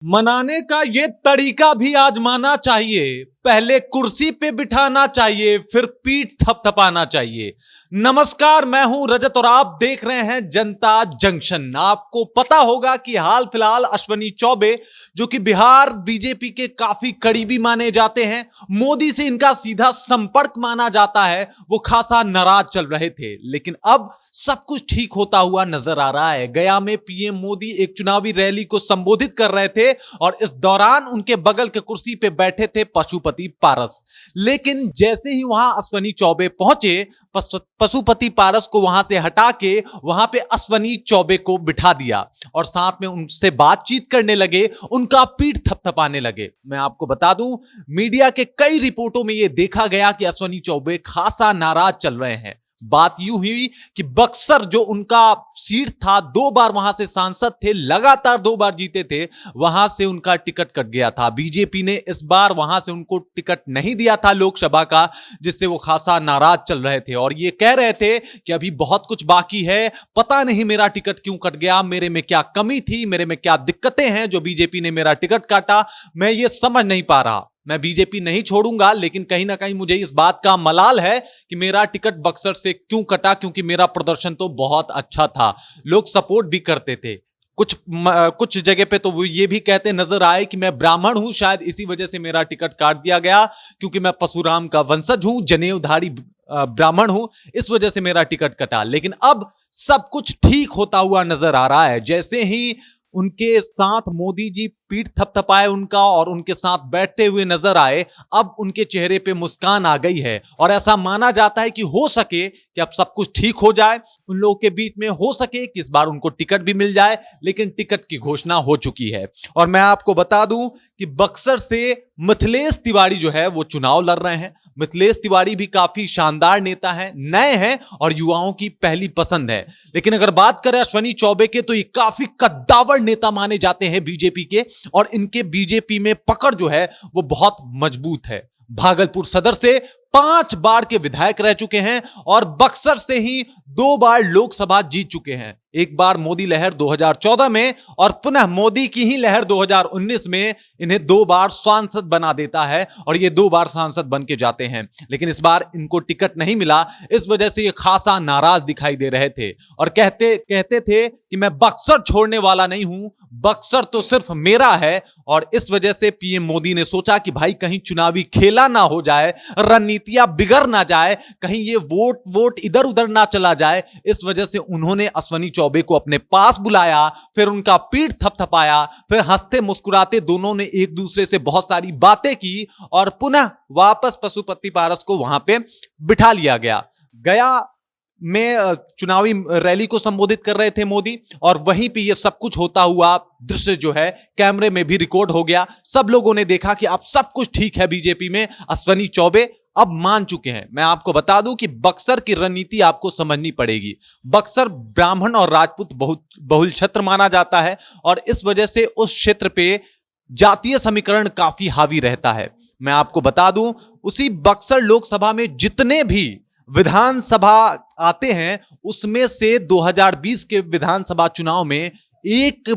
मनाने का ये तरीका भी आजमाना चाहिए। पहले कुर्सी पे बिठाना चाहिए, फिर पीठ थपथपाना चाहिए। नमस्कार, मैं हूं रजत और आप देख रहे हैं जनता जंक्शन। आपको पता होगा कि हाल फिलहाल अश्वनी चौबे, जो कि बिहार बीजेपी के काफी करीबी माने जाते हैं, मोदी से इनका सीधा संपर्क माना जाता है, वो खासा नाराज चल रहे थे। लेकिन अब सब कुछ ठीक होता हुआ नजर आ रहा है। गया में पीएम मोदी एक चुनावी रैली को संबोधित कर रहे थे और इस दौरान उनके बगल के कुर्सी पे बैठे थे पशुपति पारस। लेकिन जैसे ही वहां अश्वनी चौबे पहुंचे, पशुपति पारस को वहां से हटा के वहां पे अश्वनी चौबे को बिठा दिया और साथ में उनसे बातचीत करने लगे, उनका पीठ थपथपाने लगे। मैं आपको बता दूं, मीडिया के कई रिपोर्टों में यह देखा गया कि अश्वनी चौबे खासा नाराज चल रहे हैं। बात यूं हुई कि बक्सर जो उनका सीट था, 2 बार वहां से सांसद थे, लगातार 2 बार जीते थे, वहां से उनका टिकट कट गया था। बीजेपी ने इस बार वहां से उनको टिकट नहीं दिया था लोकसभा का, जिससे वो खासा नाराज चल रहे थे और ये कह रहे थे कि अभी बहुत कुछ बाकी है, पता नहीं मेरा टिकट क्यों कट गया, मेरे में क्या कमी थी, मेरे में क्या दिक्कतें हैं जो बीजेपी ने मेरा टिकट काटा, मैं ये समझ नहीं पा रहा। मैं बीजेपी नहीं छोड़ूंगा, लेकिन कहीं ना कहीं मुझे इस बात का मलाल है कि मेरा टिकट बक्सर से क्यों कटा, क्योंकि मेरा प्रदर्शन तो बहुत अच्छा था, लोग सपोर्ट भी करते थे। कुछ जगह पे तो वो ये भी कहते नजर आए कि मैं ब्राह्मण हूं, शायद इसी वजह से मेरा टिकट काट दिया गया, क्योंकि मैं परशुराम का वंशज हूं, जनेऊधारी ब्राह्मण हूं, इस वजह से मेरा टिकट कटा। लेकिन अब सब कुछ ठीक होता हुआ नजर आ रहा है। जैसे ही उनके साथ मोदी जी पीठ थपथपाए उनका और उनके साथ बैठते हुए नजर आए, अब उनके चेहरे पे मुस्कान आ गई है और ऐसा माना जाता है कि हो सके कि अब सब कुछ ठीक हो जाए, उन लोगों के बीच में हो सके कि इस बार उनको टिकट भी मिल जाए। लेकिन टिकट की घोषणा हो चुकी है और मैं आपको बता दूं कि बक्सर से मिथिलेश तिवारी जो है वो चुनाव लड़ रहे हैं। मिथिलेश तिवारी भी काफी शानदार नेता हैं, नए हैं और युवाओं की पहली पसंद है। लेकिन अगर बात करें अश्वनी चौबे के, तो ये काफी कद्दावर नेता माने जाते हैं बीजेपी के और इनके बीजेपी में पकड़ जो है वो बहुत मजबूत है। भागलपुर सदर से 5 बार के विधायक रह चुके हैं और बक्सर से ही 2 बार लोकसभा जीत चुके हैं। एक बार मोदी लहर 2014 में और पुनः मोदी की ही लहर 2019 में इन्हें 2 बार सांसद बना देता है और ये 2 बार सांसद बन के जाते हैं। लेकिन इस बार इनको टिकट नहीं मिला, इस वजह से ये खासा नाराज दिखाई दे रहे थे और कहते थे कि मैं बक्सर छोड़ने वाला नहीं हूं, बक्सर तो सिर्फ मेरा है। और इस वजह से पीएम मोदी ने सोचा कि भाई कहीं चुनावी खेला ना हो जाए, रणनीतियां बिगड़ ना जाए, कहीं ये वोट इधर उधर ना चला जाए। इस वजह से उन्होंने अश्वनी चौबे को अपने पास बुलाया, फिर उनका पीठ थपथपाया, फिर हंसते मुस्कुराते दोनों ने एक दूसरे से बहुत सारी बातें की और पुनः वापस पशुपति पारस को वहां पे बिठा लिया गया। गया में चुनावी रैली को संबोधित कर रहे थे मोदी और वहीं पे ये सब कुछ होता हुआ दृश्य जो है कैमरे में भी रिकॉर्ड हो गया। सब लोगों ने देखा कि अब सब कुछ ठीक है बीजेपी में। अश्वनी चौबे अब मान चुके हैं। मैं आपको बता दूं कि बक्सर की रणनीति आपको समझनी पड़ेगी। बक्सर ब्राह्मण और राजपूत बहुल क्षेत्र माना जाता है और इस वजह से उस क्षेत्र पे जातीय समीकरण काफी हावी रहता है। मैं आपको बता दूं, उसी बक्सर लोकसभा में जितने भी विधानसभा आते हैं, उसमें से 2020 के विधानसभा चुनाव में एक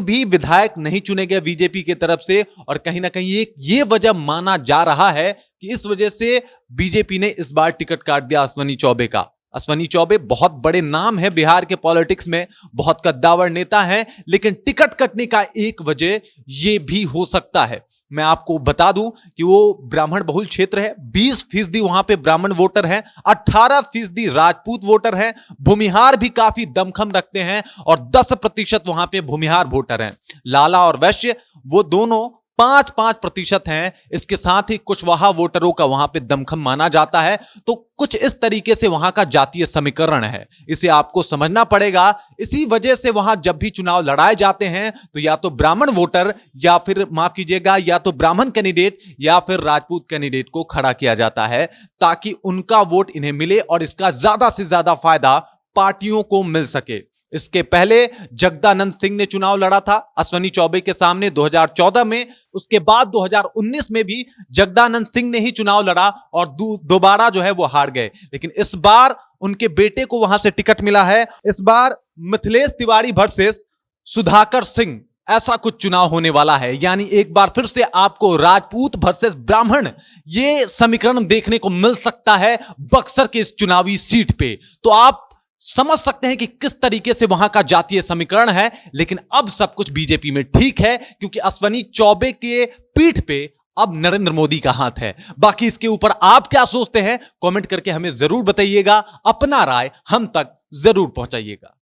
भी विधायक नहीं चुने गए बीजेपी की तरफ से। और कहीं ना कहीं एक ये वजह माना जा रहा है कि इस वजह से बीजेपी ने इस बार टिकट काट दिया अश्वनी चौबे का। अश्वनी चौबे बहुत बड़े नाम है बिहार के पॉलिटिक्स में, बहुत कद्दावर नेता है, लेकिन टिकट कटने का एक वजह यह भी हो सकता है। मैं आपको बता दूं कि वो ब्राह्मण बहुल क्षेत्र है, 20% वहां पे ब्राह्मण वोटर हैं, 18% राजपूत वोटर हैं, भूमिहार भी काफी दमखम रखते हैं और 10% वहां पे भूमिहार वोटर हैं। लाला और वैश्य वो दोनों 5-5% हैं। इसके साथ ही कुशवाहा वोटरों का वहां पे दमखम माना जाता है। तो कुछ इस तरीके से वहां का जातीय समीकरण है, इसे आपको समझना पड़ेगा। इसी वजह से वहां जब भी चुनाव लड़ाए जाते हैं तो या तो ब्राह्मण वोटर या फिर माफ कीजिएगा, या तो ब्राह्मण कैंडिडेट या फिर राजपूत कैंडिडेट को खड़ा किया जाता है, ताकि उनका वोट इन्हें मिले और इसका ज्यादा से ज्यादा फायदा पार्टियों को मिल सके। इसके पहले जगदानंद सिंह ने चुनाव लड़ा था अश्वनी चौबे के सामने 2014 में। उसके बाद 2019 में भी जगदानंद सिंह ने ही चुनाव लड़ा और दोबारा जो है वो हार गए। लेकिन इस बार उनके बेटे को वहां से टिकट मिला है। इस बार मिथिलेश तिवारी वर्सेस सुधाकर सिंह ऐसा कुछ चुनाव होने वाला है, यानी एक बार फिर से आपको राजपूत वर्सेस ब्राह्मण यह समीकरण देखने को मिल सकता है बक्सर के इस चुनावी सीट पे। तो आप समझ सकते हैं कि किस तरीके से वहां का जातीय समीकरण है। लेकिन अब सब कुछ बीजेपी में ठीक है, क्योंकि अश्विनी चौबे के पीठ पे अब नरेंद्र मोदी का हाथ है। बाकी इसके ऊपर आप क्या सोचते हैं, कमेंट करके हमें जरूर बताइएगा, अपना राय हम तक जरूर पहुंचाइएगा।